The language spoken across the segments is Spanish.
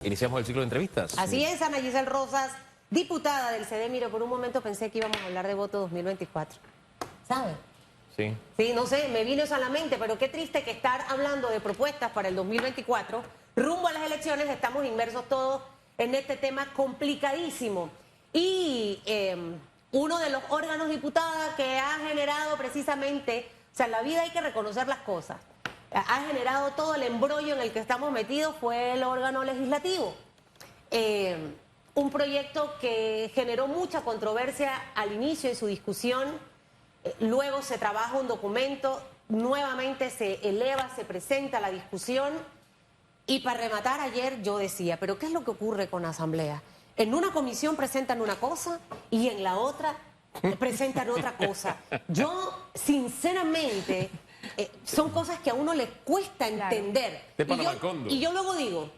Iniciamos el ciclo de entrevistas. Así es, Ana Giselle Rosas, diputada del CD. Mire, por un momento pensé que íbamos a hablar de voto 2024. ¿Sabe? Sí. Sí, no sé, me vino eso a la mente, pero qué triste que estar hablando de propuestas para el 2024, rumbo a las elecciones, estamos inmersos todos en este tema complicadísimo. Y uno de los órganos diputadas que ha generado precisamente, o sea, en la vida hay que reconocer las cosas, ha generado todo el embrollo en el que estamos metidos fue el órgano legislativo. Un proyecto que generó mucha controversia al inicio de su discusión, luego se trabaja un documento, nuevamente se eleva, se presenta la discusión y para rematar ayer yo decía, pero ¿qué es lo que ocurre con la Asamblea? En una comisión presentan una cosa y en la otra presentan otra cosa. Yo, sinceramente... son cosas que a uno le cuesta entender. Y yo luego digo,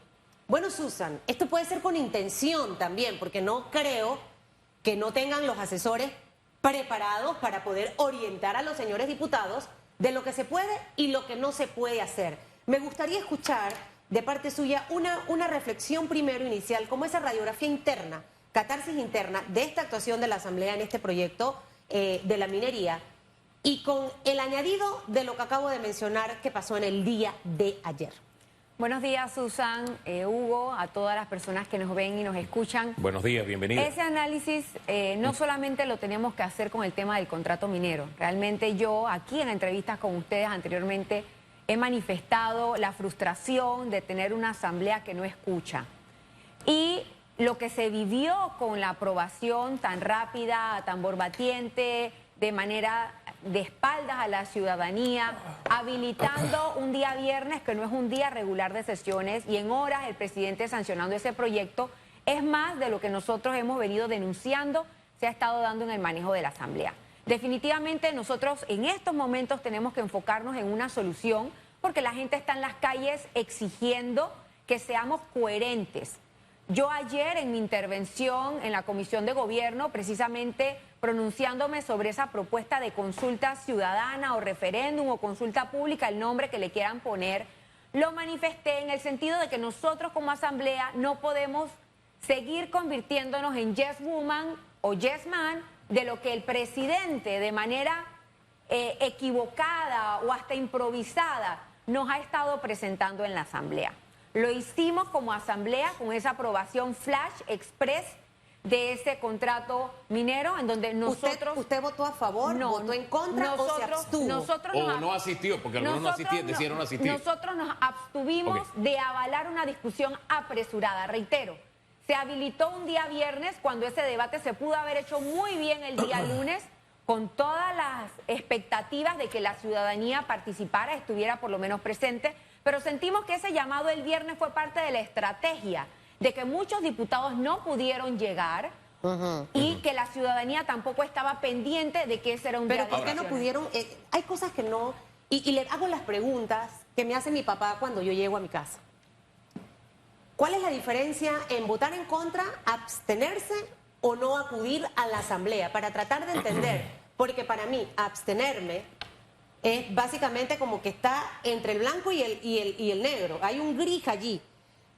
bueno, Susan, esto puede ser con intención también, porque no creo que no tengan los asesores preparados para poder orientar a los señores diputados de lo que se puede y lo que no se puede hacer. Me gustaría escuchar de parte suya una reflexión primero inicial, como esa radiografía interna, catarsis interna de esta actuación de la Asamblea en este proyecto de la minería. Y con el añadido de lo que acabo de mencionar que pasó en el día de ayer. Buenos días, Susan, Hugo, a todas las personas que nos ven y nos escuchan. Buenos días, bienvenida. Ese análisis no solamente lo tenemos que hacer con el tema del contrato minero. Realmente yo aquí en entrevistas con ustedes anteriormente he manifestado la frustración de tener una asamblea que no escucha. Y lo que se vivió con la aprobación tan rápida, tan borbatiente, de manera de espaldas a la ciudadanía, habilitando un día viernes que no es un día regular de sesiones y en horas el presidente sancionando ese proyecto, es más de lo que nosotros hemos venido denunciando, se ha estado dando en el manejo de la Asamblea. Definitivamente nosotros en estos momentos tenemos que enfocarnos en una solución porque la gente está en las calles exigiendo que seamos coherentes. Yo ayer en mi intervención en la Comisión de Gobierno, precisamente pronunciándome sobre esa propuesta de consulta ciudadana o referéndum o consulta pública, el nombre que le quieran poner, lo manifesté en el sentido de que nosotros como Asamblea no podemos seguir convirtiéndonos en yes woman o yes man de lo que el presidente de manera equivocada o hasta improvisada nos ha estado presentando en la Asamblea. Lo hicimos como Asamblea con esa aprobación flash express de ese contrato minero en donde nosotros... ¿Usted votó a favor, no, votó en contra o se abstuvo? O no asistió, porque algunos decidieron no asistir. Nosotros nos abstuvimos de avalar una discusión apresurada, reitero. Se habilitó un día viernes cuando ese debate se pudo haber hecho muy bien el día lunes con todas las expectativas de que la ciudadanía participara, estuviera por lo menos presente, pero sentimos que ese llamado el viernes fue parte de la estrategia de que muchos diputados no pudieron llegar y que la ciudadanía tampoco estaba pendiente de que ese era un día de Pero ¿por qué no pudieron? Hay cosas que no... Y le hago las preguntas que me hace mi papá cuando yo llego a mi casa. ¿Cuál es la diferencia en votar en contra, abstenerse o no acudir a la Asamblea? Para tratar de entender, porque para mí abstenerme es básicamente como que está entre el blanco y el negro. Hay un gris allí.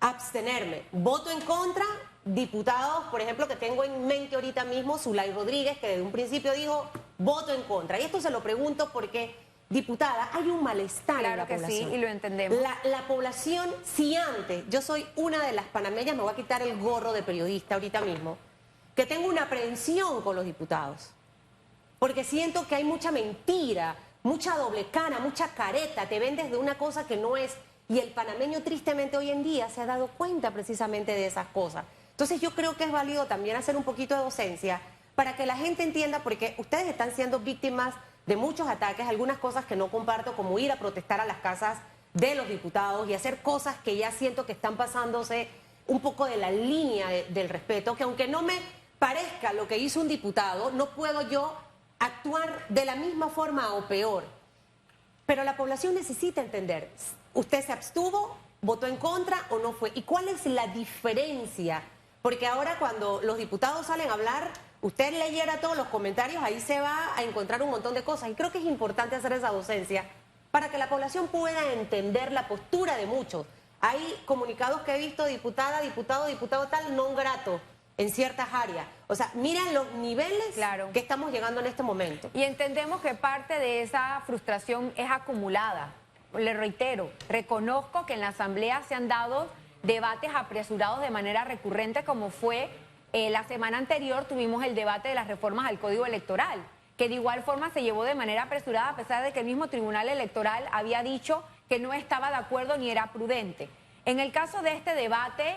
Abstenerme. Voto en contra, diputados, por ejemplo, que tengo en mente ahorita mismo, Zulay Rodríguez, que desde un principio dijo, voto en contra. Y esto se lo pregunto porque, diputada, hay un malestar en la población. Claro que sí, y lo entendemos. La población, si antes, yo soy una de las panameñas, me voy a quitar el gorro de periodista ahorita mismo, que tengo una aprehensión con los diputados. Porque siento que hay mucha mentira, mucha doble cara, mucha careta, te vendes de una cosa que no es, y el panameño tristemente hoy en día se ha dado cuenta precisamente de esas cosas. Entonces yo creo que es válido también hacer un poquito de docencia para que la gente entienda, porque ustedes están siendo víctimas de muchos ataques, algunas cosas que no comparto, como ir a protestar a las casas de los diputados y hacer cosas que ya siento que están pasándose un poco de la línea del respeto, que aunque no me parezca lo que hizo un diputado, no puedo yo actuar de la misma forma o peor. Pero la población necesita entender, ¿usted se abstuvo, votó en contra o no fue? ¿Y cuál es la diferencia? Porque ahora cuando los diputados salen a hablar, usted leyera todos los comentarios, ahí se va a encontrar un montón de cosas. Y creo que es importante hacer esa docencia para que la población pueda entender la postura de muchos. Hay comunicados que he visto, diputada, diputado, diputado tal, non grato en ciertas áreas. O sea, miren los niveles que estamos llegando en este momento. Y entendemos que parte de esa frustración es acumulada. Le reitero, reconozco que en la Asamblea se han dado debates apresurados de manera recurrente, como fue la semana anterior tuvimos el debate de las reformas al Código Electoral, que de igual forma se llevó de manera apresurada a pesar de que el mismo Tribunal Electoral había dicho que no estaba de acuerdo ni era prudente. En el caso de este debate,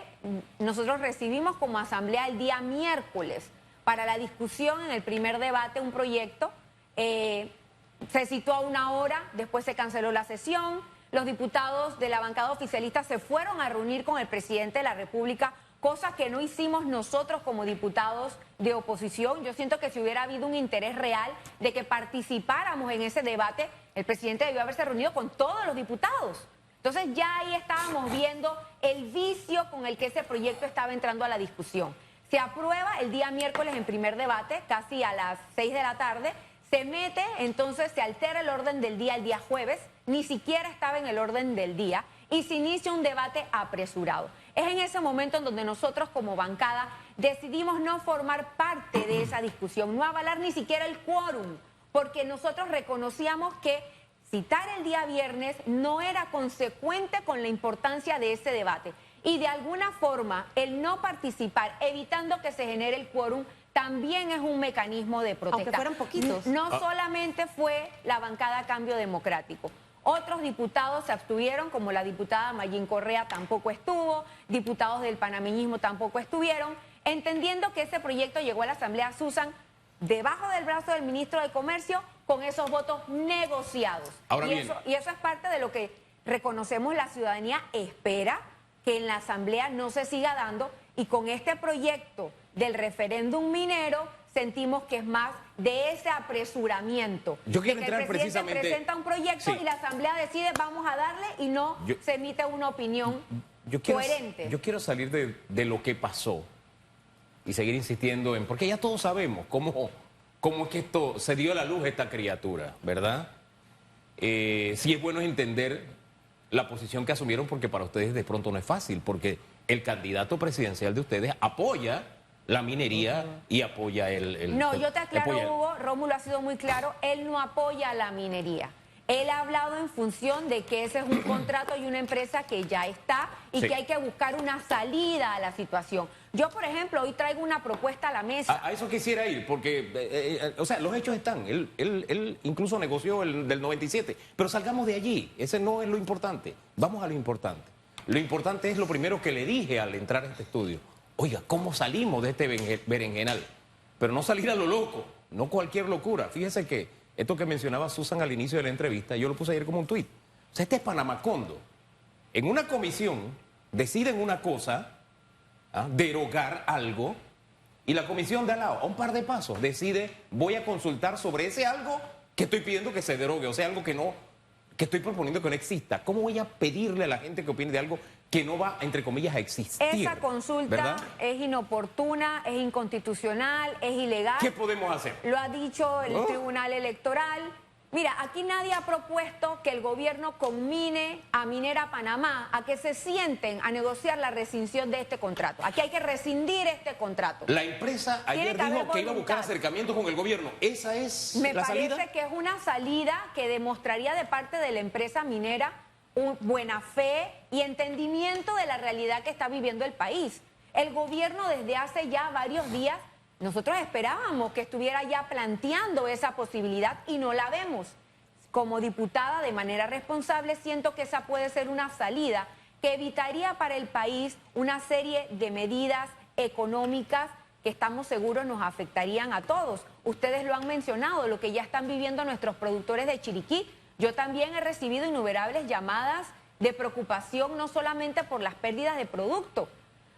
nosotros recibimos como Asamblea el día miércoles para la discusión en el primer debate un proyecto, se citó a 1 hora, después se canceló la sesión, los diputados de la bancada oficialista se fueron a reunir con el presidente de la República, cosa que no hicimos nosotros como diputados de oposición. Yo siento que si hubiera habido un interés real de que participáramos en ese debate, el presidente debió haberse reunido con todos los diputados. Entonces ya ahí estábamos viendo el vicio con el que ese proyecto estaba entrando a la discusión. Se aprueba el día miércoles en primer debate, casi a las 6 de la tarde, se mete, entonces se altera el orden del día el día jueves, ni siquiera estaba en el orden del día, y se inicia un debate apresurado. Es en ese momento en donde nosotros como bancada decidimos no formar parte de esa discusión, no avalar ni siquiera el quórum, porque nosotros reconocíamos que citar el día viernes no era consecuente con la importancia de ese debate. Y de alguna forma el no participar, evitando que se genere el quórum, también es un mecanismo de protesta. Aunque fueran poquitos. No solamente fue la bancada Cambio Democrático. Otros diputados se abstuvieron, como la diputada Mayín Correa tampoco estuvo, diputados del panameñismo tampoco estuvieron, entendiendo que ese proyecto llegó a la Asamblea, Susan, debajo del brazo del ministro de Comercio, con esos votos negociados. Ahora y eso es parte de lo que reconocemos la ciudadanía espera que en la Asamblea no se siga dando, y con este proyecto del referéndum minero sentimos que es más de ese apresuramiento. Yo quiero de que entrar el presidente precisamente... presenta un proyecto y la Asamblea decide vamos a darle y no se emite una opinión coherente. Yo quiero salir de lo que pasó y seguir insistiendo en... Porque ya todos sabemos cómo es que esto se dio a la luz, esta criatura, ¿verdad? Sí es bueno entender la posición que asumieron, porque para ustedes de pronto no es fácil, porque el candidato presidencial de ustedes apoya la minería y apoya No, yo te aclaro, Hugo, Rómulo ha sido muy claro, él no apoya la minería. Él ha hablado en función de que ese es un contrato y una empresa que ya está y que hay que buscar una salida a la situación. Yo, por ejemplo, hoy traigo una propuesta a la mesa. A eso quisiera ir, porque, o sea, los hechos están. Él incluso negoció el del 97, pero salgamos de allí. Ese no es lo importante. Vamos a lo importante. Lo importante es lo primero que le dije al entrar a este estudio. Oiga, ¿cómo salimos de este berenjenal? Pero no salir a lo loco, no cualquier locura. Fíjese que esto que mencionaba Susan al inicio de la entrevista, yo lo puse ayer como un tuit. O sea, este es Panamacondo. En una comisión deciden una cosa, derogar algo, y la comisión de al lado, a un par de pasos, decide, voy a consultar sobre ese algo que estoy pidiendo que se derogue, o sea, algo que estoy proponiendo que no exista. ¿Cómo voy a pedirle a la gente que opine de algo que no va, entre comillas, a existir? Esa consulta, ¿verdad?, es inoportuna, es inconstitucional, es ilegal. ¿Qué podemos hacer? Lo ha dicho el Tribunal Electoral. Mira, aquí nadie ha propuesto que el gobierno conmine a Minera Panamá a que se sienten a negociar la rescisión de este contrato. Aquí hay que rescindir este contrato. La empresa ayer dijo que iba a buscar acercamientos con el gobierno. ¿Esa es la salida? Me parece que es una salida que demostraría de parte de la empresa minera buena fe y entendimiento de la realidad que está viviendo el país. El gobierno desde hace ya varios días, nosotros esperábamos que estuviera ya planteando esa posibilidad y no la vemos. Como diputada, de manera responsable, siento que esa puede ser una salida que evitaría para el país una serie de medidas económicas que estamos seguros nos afectarían a todos. Ustedes lo han mencionado, lo que ya están viviendo nuestros productores de Chiriquí. Yo también he recibido innumerables llamadas de preocupación, no solamente por las pérdidas de producto.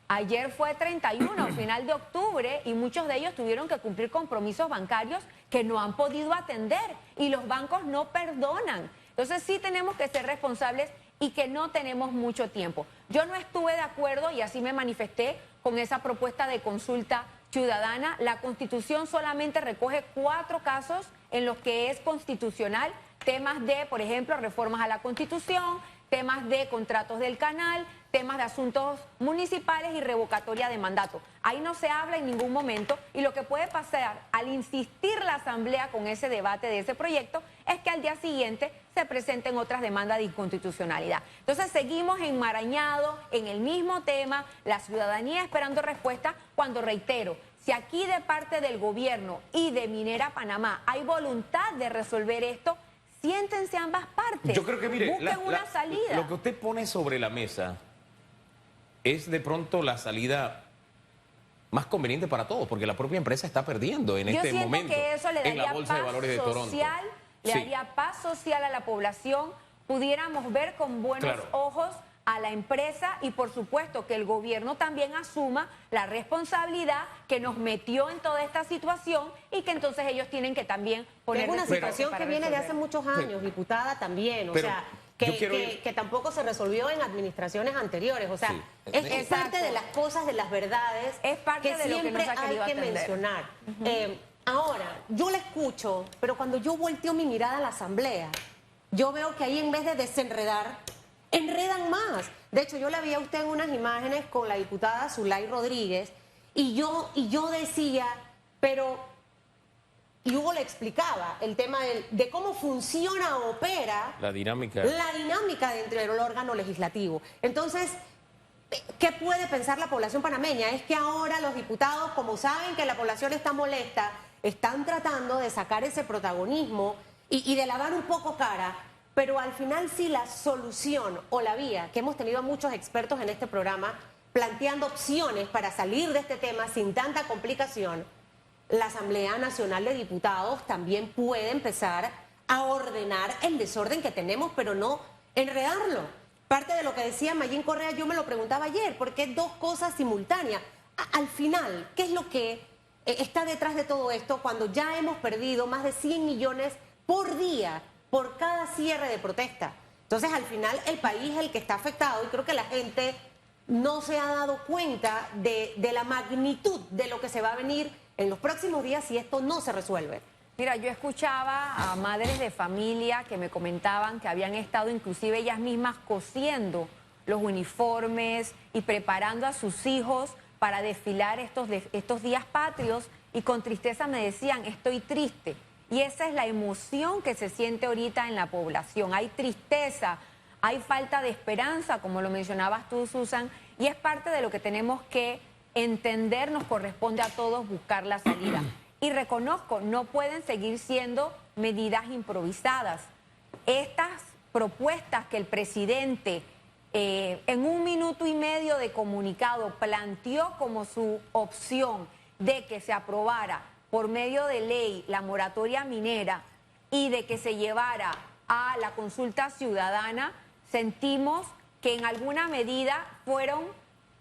Ayer fue 31, final de octubre, y muchos de ellos tuvieron que cumplir compromisos bancarios que no han podido atender, y los bancos no perdonan. Entonces sí tenemos que ser responsables y que no tenemos mucho tiempo. Yo no estuve de acuerdo, y así me manifesté, con esa propuesta de consulta ciudadana. La Constitución solamente recoge 4 casos en los que es constitucional, temas de, por ejemplo, reformas a la Constitución, temas de contratos del canal, temas de asuntos municipales y revocatoria de mandato. Ahí no se habla en ningún momento y lo que puede pasar al insistir la Asamblea con ese debate de ese proyecto es que al día siguiente se presenten otras demandas de inconstitucionalidad. Entonces seguimos enmarañados en el mismo tema, la ciudadanía esperando respuesta cuando, reitero, si aquí de parte del gobierno y de Minera Panamá hay voluntad de resolver esto, siéntense ambas partes. Yo creo que, mire, busquen una salida. lo que usted pone sobre la mesa es de pronto la salida más conveniente para todos, porque la propia empresa está perdiendo en este momento que eso le en la daría Bolsa de paz Valores de Toronto. social, le Sí. daría paz social a la población, pudiéramos ver con buenos ojos a la empresa y por supuesto que el gobierno también asuma la responsabilidad que nos metió en toda esta situación y que entonces ellos tienen que también poner... Es una situación que viene de hace muchos años, Sí. diputada, también, o Pero sea, yo quiero ir- que tampoco se resolvió en administraciones anteriores, o sea, Sí. es Exacto. parte de las cosas, de las verdades Es parte de lo que siempre no se ha hay querido que atender. mencionar. Ahora, yo la escucho, pero cuando yo volteo mi mirada a la Asamblea, yo veo que ahí en vez de desenredar, enredan más. De hecho, yo la vi a usted en unas imágenes con la diputada Zulay Rodríguez y yo decía, pero... Y Hugo le explicaba el tema de cómo funciona o opera La dinámica. dentro del órgano legislativo. Entonces, ¿qué puede pensar la población panameña? Es que ahora los diputados, como saben que la población está molesta, están tratando de sacar ese protagonismo y de lavar un poco cara, pero al final sí la solución o la vía, que hemos tenido a muchos expertos en este programa planteando opciones para salir de este tema sin tanta complicación, la Asamblea Nacional de Diputados también puede empezar a ordenar el desorden que tenemos, pero no enredarlo. Parte de lo que decía Mayín Correa, yo me lo preguntaba ayer, porque es dos cosas simultáneas. Al final, ¿qué es lo que está detrás de todo esto cuando ya hemos perdido más de 100 millones por día por cada cierre de protesta? Entonces, al final, el país es el que está afectado y creo que la gente no se ha dado cuenta de la magnitud de lo que se va a venir en los próximos días si esto no se resuelve. Mira, yo escuchaba a madres de familia que me comentaban que habían estado inclusive ellas mismas cosiendo los uniformes y preparando a sus hijos para desfilar estos días patrios y con tristeza me decían, estoy triste. Y esa es la emoción que se siente ahorita en la población. Hay tristeza, hay falta de esperanza, como lo mencionabas tú, Susan, y es parte de lo que tenemos que entender, nos corresponde a todos buscar la salida. Y reconozco, no pueden seguir siendo medidas improvisadas. Estas propuestas que el presidente en 1 minuto y medio de comunicado planteó como su opción de que se aprobara por medio de ley la moratoria minera y de que se llevara a la consulta ciudadana, sentimos que en alguna medida fueron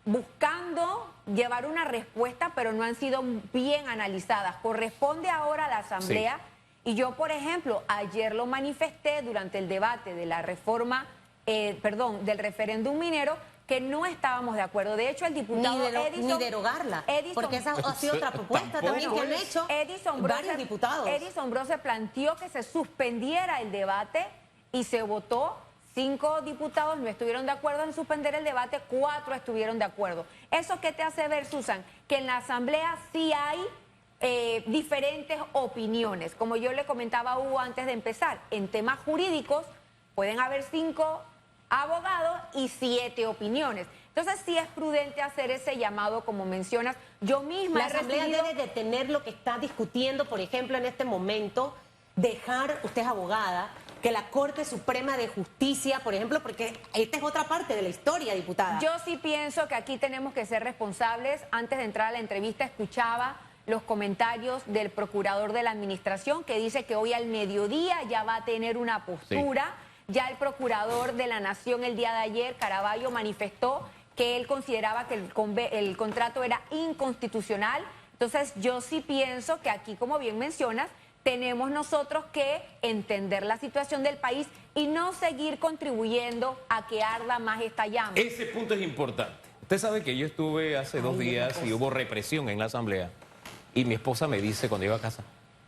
buscando llevar una respuesta, pero no han sido bien analizadas. Corresponde ahora a la Asamblea. Sí. Y yo, por ejemplo, ayer lo manifesté durante el debate de la reforma, del referéndum minero, que no estábamos de acuerdo. De hecho, el diputado ni derogarla, porque esa ha sido otra propuesta también que han hecho varios diputados. Edison Bro se planteó que se suspendiera el debate y se votó. 5 diputados no estuvieron de acuerdo en suspender el debate, 4 estuvieron de acuerdo. ¿Eso qué te hace ver, Susan? Que en la Asamblea sí hay diferentes opiniones. Como yo le comentaba a Hugo antes de empezar, en temas jurídicos pueden haber 5 abogados y 7 opiniones. Entonces sí es prudente hacer ese llamado, como mencionas. Yo misma la Asamblea recibido... debe detener lo que está discutiendo, por ejemplo, en este momento, dejar, usted es abogada, que la Corte Suprema de Justicia, por ejemplo, porque esta es otra parte de la historia, diputada. Yo sí pienso que aquí tenemos que ser responsables. Antes de entrar a la entrevista escuchaba los comentarios del procurador de la administración que dice que hoy al mediodía ya va a tener una postura. Sí. Ya el procurador de la Nación el día de ayer, Caraballo, manifestó que él consideraba que el contrato era inconstitucional. Entonces yo sí pienso que aquí, como bien mencionas, tenemos nosotros que entender la situación del país y no seguir contribuyendo a que arda más esta llama. Ese punto es importante. Usted sabe que yo estuve hace 2 días y hubo represión en la Asamblea y mi esposa me dice cuando iba a casa,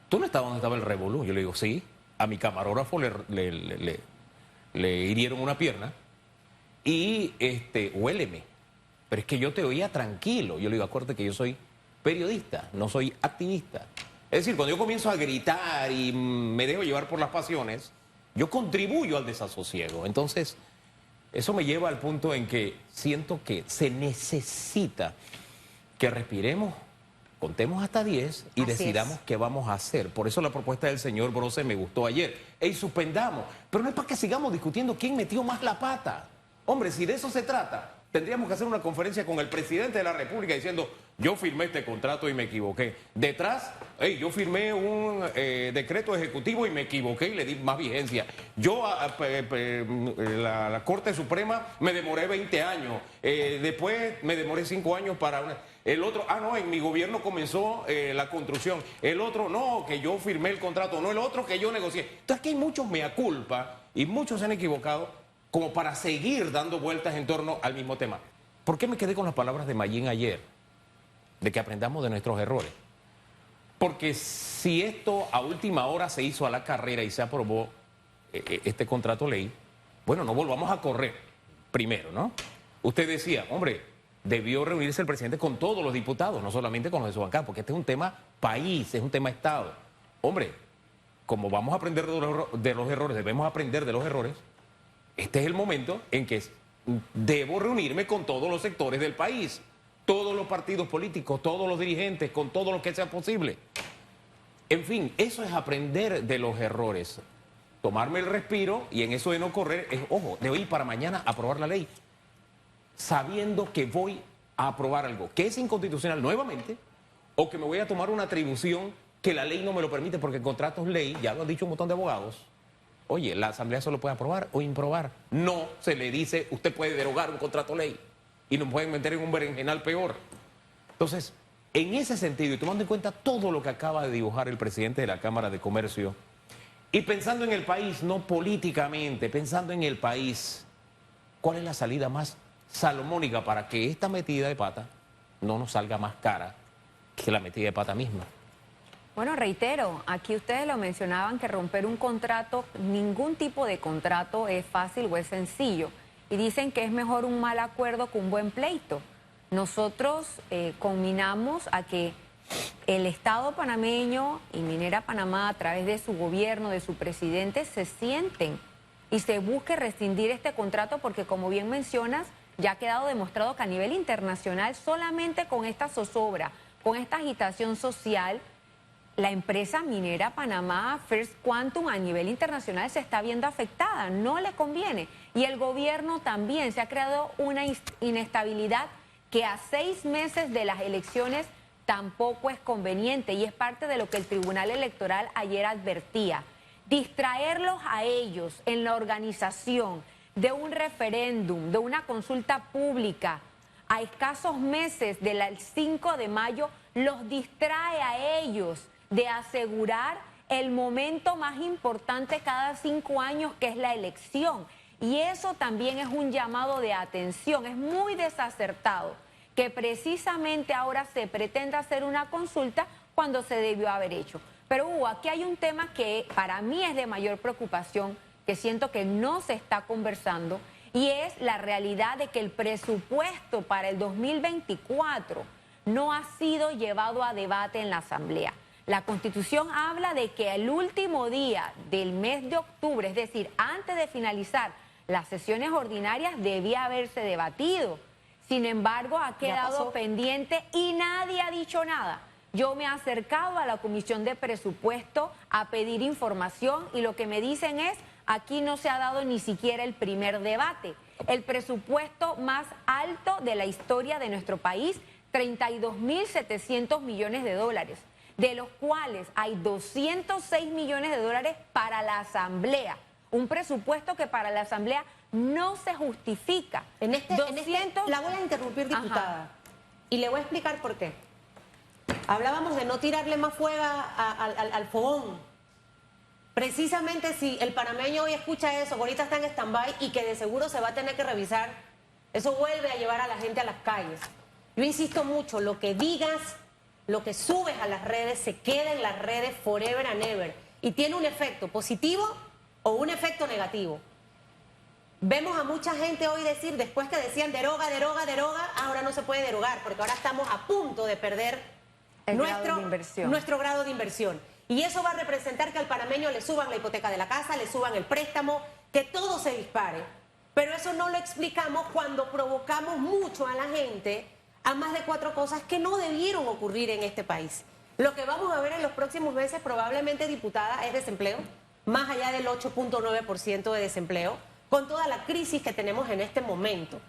¿tú no estabas donde estaba el revolú? Yo le digo, sí, a mi camarógrafo le hirieron una pierna y huéleme. Pero es que yo te oía tranquilo. Yo le digo, acuérdate que yo soy periodista, no soy activista. Es decir, cuando yo comienzo a gritar y me dejo llevar por las pasiones, yo contribuyo al desasosiego. Entonces, eso me lleva al punto en que siento que se necesita que respiremos, contemos hasta 10 y Así decidamos qué vamos a hacer. Por eso la propuesta del señor Brose me gustó ayer. ¡Ey, suspendamos! Pero no es para que sigamos discutiendo quién metió más la pata. Hombre, si de eso se trata, tendríamos que hacer una conferencia con el presidente de la República diciendo, yo firmé este contrato y me equivoqué. Detrás, yo firmé un decreto ejecutivo y me equivoqué y le di más vigencia. Yo, la Corte Suprema, me demoré 20 años. Después me demoré 5 años para... El otro, no, en mi gobierno comenzó la construcción. El otro, no, que yo firmé el contrato. No, el otro que yo negocié. Entonces aquí hay muchos mea culpa y muchos se han equivocado como para seguir dando vueltas en torno al mismo tema. ¿Por qué me quedé con las palabras de Mayín ayer? De que aprendamos de nuestros errores. Porque si esto a última hora se hizo a la carrera y se aprobó este contrato ley, bueno, no volvamos a correr primero, ¿no? Usted decía, hombre, debió reunirse el presidente con todos los diputados, no solamente con los de su bancada, porque este es un tema país, es un tema Estado. Hombre, como vamos a aprender de los errores, debemos aprender de los errores, este es el momento en que debo reunirme con todos los sectores del país, todos los partidos políticos, todos los dirigentes, con todo lo que sea posible. En fin, eso es aprender de los errores. Tomarme el respiro y en eso de no correr, es, ojo, de hoy para mañana aprobar la ley, sabiendo que voy a aprobar algo que es inconstitucional nuevamente o que me voy a tomar una atribución que la ley no me lo permite porque en contratos ley, ya lo han dicho un montón de abogados, oye, la Asamblea solo puede aprobar o improbar. No se le dice, usted puede derogar un contrato ley y nos pueden meter en un berenjenal peor. Entonces, en ese sentido, y tomando en cuenta todo lo que acaba de dibujar el presidente de la Cámara de Comercio, y pensando en el país, no políticamente, pensando en el país, ¿cuál es la salida más salomónica para que esta metida de pata no nos salga más cara que la metida de pata misma? Bueno, reitero, aquí ustedes lo mencionaban que romper un contrato, ningún tipo de contrato es fácil o es sencillo. Y dicen que es mejor un mal acuerdo que un buen pleito. Nosotros combinamos a que el Estado panameño y Minera Panamá, a través de su gobierno, de su presidente, se sienten y se busque rescindir este contrato porque, como bien mencionas, ya ha quedado demostrado que a nivel internacional, solamente con esta zozobra, con esta agitación social, la empresa minera Panamá, First Quantum, a nivel internacional se está viendo afectada, no le conviene. Y el gobierno también, se ha creado una inestabilidad que a 6 meses de las elecciones tampoco es conveniente y es parte de lo que el Tribunal Electoral ayer advertía. Distraerlos a ellos en la organización de un referéndum, de una consulta pública, a escasos meses del 5 de mayo, los distrae a ellos de asegurar el momento más importante cada 5 años, que es la elección. Y eso también es un llamado de atención, es muy desacertado que precisamente ahora se pretenda hacer una consulta cuando se debió haber hecho. Pero Hugo, aquí hay un tema que para mí es de mayor preocupación, que siento que no se está conversando, y es la realidad de que el presupuesto para el 2024 no ha sido llevado a debate en la Asamblea. La Constitución habla de que el último día del mes de octubre, es decir, antes de finalizar las sesiones ordinarias, debía haberse debatido. Sin embargo, ha quedado pendiente y nadie ha dicho nada. Yo me he acercado a la Comisión de Presupuesto a pedir información y lo que me dicen es, aquí no se ha dado ni siquiera el primer debate. El presupuesto más alto de la historia de nuestro país, 32.700 millones de dólares, de los cuales hay 206 millones de dólares para la Asamblea. Un presupuesto que para la Asamblea no se justifica. La voy a interrumpir, diputada. Ajá. Y le voy a explicar por qué. Hablábamos de no tirarle más fuego al fogón. Precisamente si el panameño hoy escucha eso, ahorita está en stand-by y que de seguro se va a tener que revisar, eso vuelve a llevar a la gente a las calles. Yo insisto mucho, lo que digas, lo que subes a las redes, se queda en las redes forever and ever. Y tiene un efecto positivo o un efecto negativo. Vemos a mucha gente hoy decir, después que decían deroga, deroga, deroga, ahora no se puede derogar, porque ahora estamos a punto de perder nuestro grado de inversión. Y eso va a representar que al panameño le suban la hipoteca de la casa, le suban el préstamo, que todo se dispare. Pero eso no lo explicamos cuando provocamos mucho a la gente a más de 4 cosas que no debieron ocurrir en este país. Lo que vamos a ver en los próximos meses probablemente, diputada, es desempleo, más allá del 8.9% de desempleo, con toda la crisis que tenemos en este momento.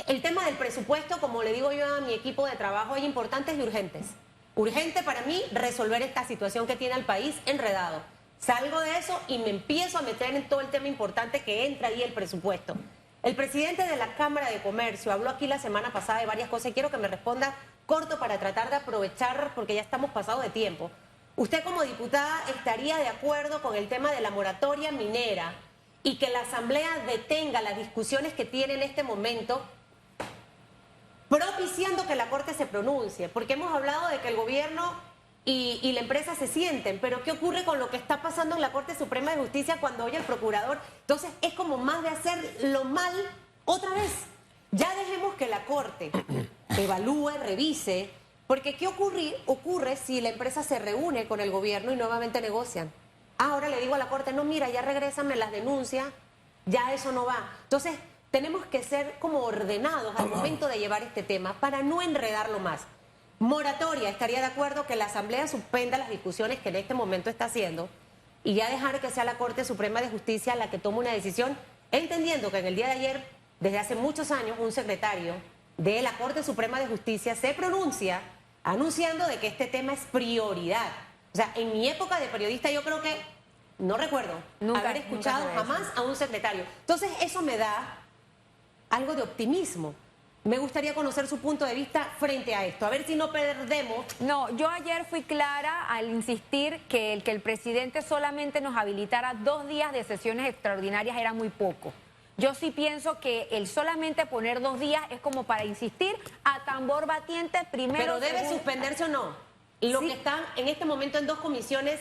El tema del presupuesto, como le digo yo a mi equipo de trabajo, hay importantes y urgentes. Urgente para mí resolver esta situación que tiene el país enredado. Salgo de eso y me empiezo a meter en todo el tema importante que entra ahí el presupuesto. El presidente de la Cámara de Comercio habló aquí la semana pasada de varias cosas y quiero que me responda corto para tratar de aprovechar porque ya estamos pasados de tiempo. ¿Usted como diputada estaría de acuerdo con el tema de la moratoria minera y que la Asamblea detenga las discusiones que tiene en este momento, propiciando que la Corte se pronuncie? Porque hemos hablado de que el gobierno y la empresa se sienten, pero ¿qué ocurre con lo que está pasando en la Corte Suprema de Justicia cuando oye el procurador? Entonces es como más de hacer lo mal otra vez. Ya dejemos que la Corte evalúe, revise, porque ¿qué ocurre si la empresa se reúne con el gobierno y nuevamente negocian? Ahora le digo a la Corte, no, mira, ya regrésame las denuncias, ya eso no va. Entonces tenemos que ser como ordenados al momento de llevar este tema para no enredarlo más. Moratoria, estaría de acuerdo que la Asamblea suspenda las discusiones que en este momento está haciendo y ya dejar que sea la Corte Suprema de Justicia la que tome una decisión, entendiendo que en el día de ayer, desde hace muchos años, un secretario de la Corte Suprema de Justicia se pronuncia anunciando de que este tema es prioridad. O sea, en mi época de periodista yo creo que no recuerdo haber escuchado jamás a un secretario. Entonces eso me da algo de optimismo. Me gustaría conocer su punto de vista frente a esto, a ver si no perdemos. No, yo ayer fui clara al insistir que el presidente solamente nos habilitara 2 días de sesiones extraordinarias era muy poco. Yo sí pienso que el solamente poner 2 días es como para insistir a tambor batiente primero. Pero debe suspenderse o no. Lo que están en este momento en 2 comisiones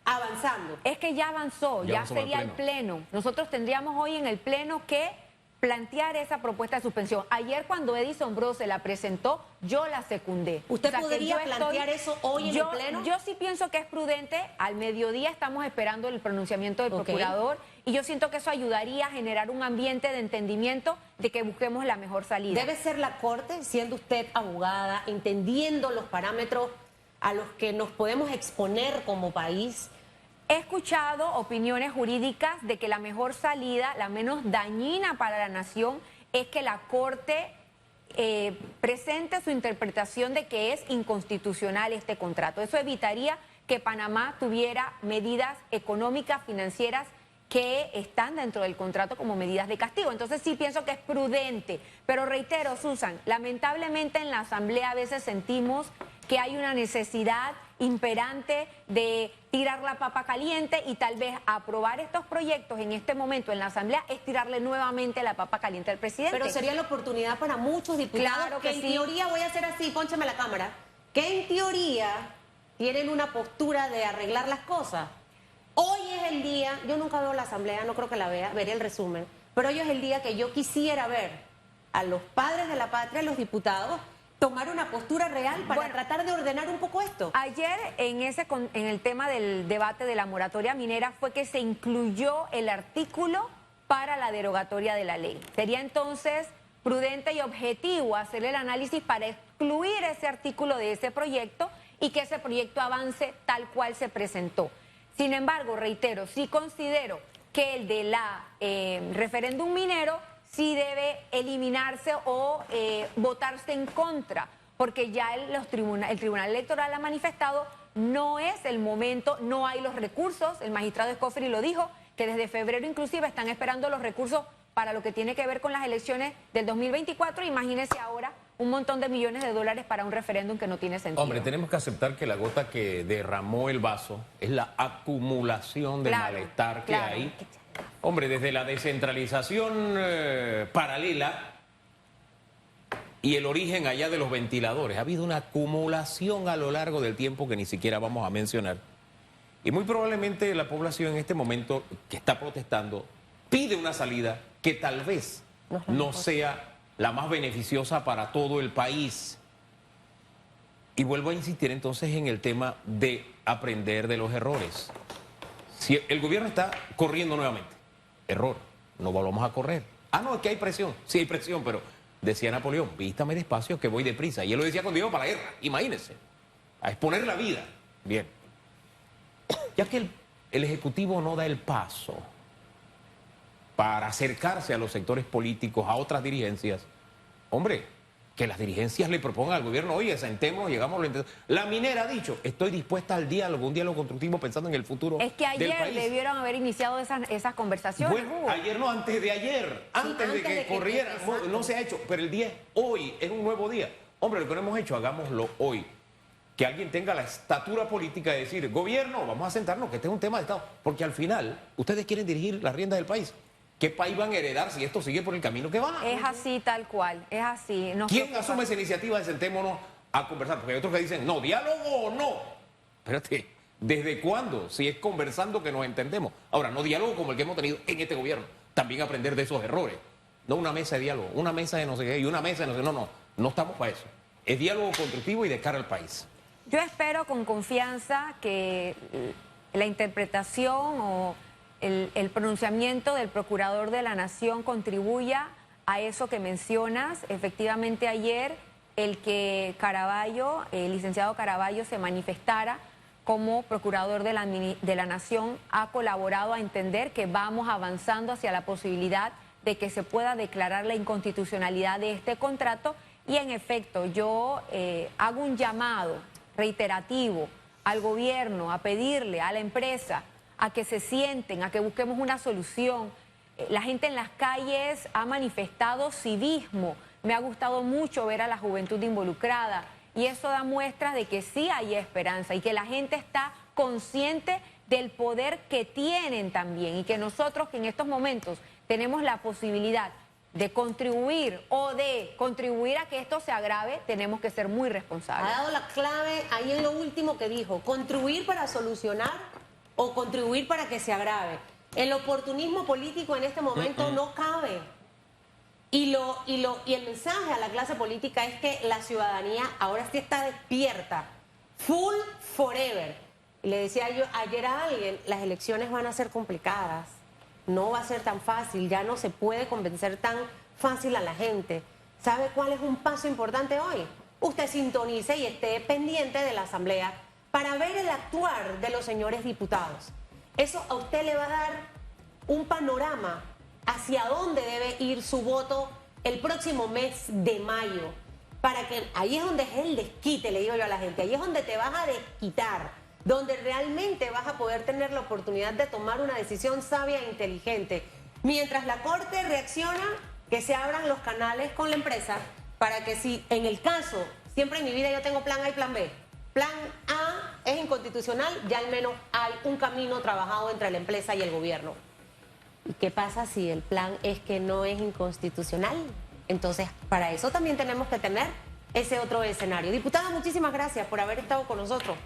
avanzando. Es que ya avanzó, ya sería el pleno. Nosotros tendríamos hoy en el pleno que plantear esa propuesta de suspensión. Ayer cuando Edison Bro se la presentó, yo la secundé. ¿Usted podría plantear eso hoy en el pleno? Yo sí pienso que es prudente. Al mediodía estamos esperando el pronunciamiento del procurador y yo siento que eso ayudaría a generar un ambiente de entendimiento de que busquemos la mejor salida. Debe ser la Corte, siendo usted abogada, entendiendo los parámetros a los que nos podemos exponer como país. He escuchado opiniones jurídicas de que la mejor salida, la menos dañina para la nación, es que la Corte presente su interpretación de que es inconstitucional este contrato. Eso evitaría que Panamá tuviera medidas económicas, financieras, que están dentro del contrato como medidas de castigo. Entonces sí pienso que es prudente. Pero reitero, Susan, lamentablemente en la Asamblea a veces sentimos que hay una necesidad imperante de tirar la papa caliente y tal vez aprobar estos proyectos en este momento en la Asamblea es tirarle nuevamente la papa caliente al presidente. Pero sería la oportunidad para muchos diputados claro que en sí. teoría, voy a hacer así, pónchame la cámara, que en teoría tienen una postura de arreglar las cosas. Hoy es el día, yo nunca veo la Asamblea, no creo que la vea, veré el resumen, pero hoy es el día que yo quisiera ver a los padres de la patria, los diputados, tomar una postura real para tratar de ordenar un poco esto. Ayer en el tema del debate de la moratoria minera fue que se incluyó el artículo para la derogatoria de la ley. Sería entonces prudente y objetivo hacer el análisis para excluir ese artículo de ese proyecto y que ese proyecto avance tal cual se presentó. Sin embargo, reitero, sí considero que el de la referéndum minero sí debe eliminarse o votarse en contra, porque ya el Tribunal Electoral ha manifestado, no es el momento, no hay los recursos, el magistrado Escofri lo dijo, que desde febrero inclusive están esperando los recursos para lo que tiene que ver con las elecciones del 2024, imagínense ahora un montón de millones de dólares para un referéndum que no tiene sentido. Hombre, tenemos que aceptar que la gota que derramó el vaso es la acumulación de malestar que hay. Hombre, desde la descentralización paralela y el origen allá de los ventiladores, ha habido una acumulación a lo largo del tiempo que ni siquiera vamos a mencionar. Y muy probablemente la población en este momento que está protestando pide una salida que tal vez no sea la más beneficiosa para todo el país. Y vuelvo a insistir entonces en el tema de aprender de los errores. Si el gobierno está corriendo nuevamente, error, no volvamos a correr. Ah, no, es que hay presión. Sí hay presión, pero decía Napoleón, vístame despacio que voy deprisa. Y él lo decía cuando iba para la guerra, imagínense, a exponer la vida. Bien, ya que el Ejecutivo no da el paso para acercarse a los sectores políticos, a otras dirigencias, hombre, que las dirigencias le propongan al gobierno, oye, sentémonos, llegamos a lo entendemos. La minera ha dicho, estoy dispuesta al diálogo, un diálogo constructivo pensando en el futuro Es que del ayer país. debieron haber iniciado esas conversaciones. Bueno, Hugo. ayer no, antes de ayer, antes de que corriera, exacto. no se ha hecho, pero el día es hoy, es un nuevo día. Hombre, lo que no hemos hecho, hagámoslo hoy. Que alguien tenga la estatura política de decir, gobierno, vamos a sentarnos, que este es un tema de Estado. Porque al final, ustedes quieren dirigir las riendas del país. ¿Qué país van a heredar si esto sigue por el camino que va? Es así tal cual, es así. Nos ¿Quién preocupa. asume esa iniciativa de sentémonos a conversar? Porque hay otros que dicen, no, diálogo o no. Espérate, ¿desde cuándo? Si es conversando que nos entendemos. Ahora, no diálogo como el que hemos tenido en este gobierno. También aprender de esos errores. No una mesa de diálogo, una mesa de no sé qué y una mesa de no sé qué. No estamos para eso. Es diálogo constructivo y de cara al país. Yo espero con confianza que la interpretación o el pronunciamiento del Procurador de la Nación contribuya a eso que mencionas. Efectivamente, ayer el que Caraballo, el licenciado Caraballo, se manifestara como Procurador de la Nación ha colaborado a entender que vamos avanzando hacia la posibilidad de que se pueda declarar la inconstitucionalidad de este contrato. Y en efecto, yo hago un llamado reiterativo al gobierno a pedirle a la empresa a que se sienten, a que busquemos una solución. La gente en las calles ha manifestado civismo. Me ha gustado mucho ver a la juventud involucrada y eso da muestras de que sí hay esperanza y que la gente está consciente del poder que tienen también y que nosotros que en estos momentos tenemos la posibilidad de contribuir o de contribuir a que esto se agrave, tenemos que ser muy Ha responsables. dado la clave ahí en lo último que dijo, contribuir para solucionar o contribuir para que se agrave. El oportunismo político en este momento no cabe. Y el mensaje a la clase política es que la ciudadanía ahora sí está despierta, full forever. Y le decía yo ayer a alguien, las elecciones van a ser complicadas, no va a ser tan fácil, ya no se puede convencer tan fácil a la gente. ¿Sabe cuál es un paso importante hoy? Usted sintonice y esté pendiente de la asamblea para ver el actuar de los señores diputados. Eso a usted le va a dar un panorama hacia dónde debe ir su voto el próximo mes de mayo. Para que ahí es donde es el desquite, le digo yo a la gente, ahí es donde te vas a desquitar, donde realmente vas a poder tener la oportunidad de tomar una decisión sabia e inteligente. Mientras la Corte reacciona, que se abran los canales con la empresa para que si en el caso, siempre en mi vida yo tengo plan A y plan B, plan A es inconstitucional, ya al menos hay un camino trabajado entre la empresa y el gobierno. ¿Y qué pasa si el plan es que no es inconstitucional? Entonces, para eso también tenemos que tener ese otro escenario. Diputada, muchísimas gracias por haber estado con nosotros.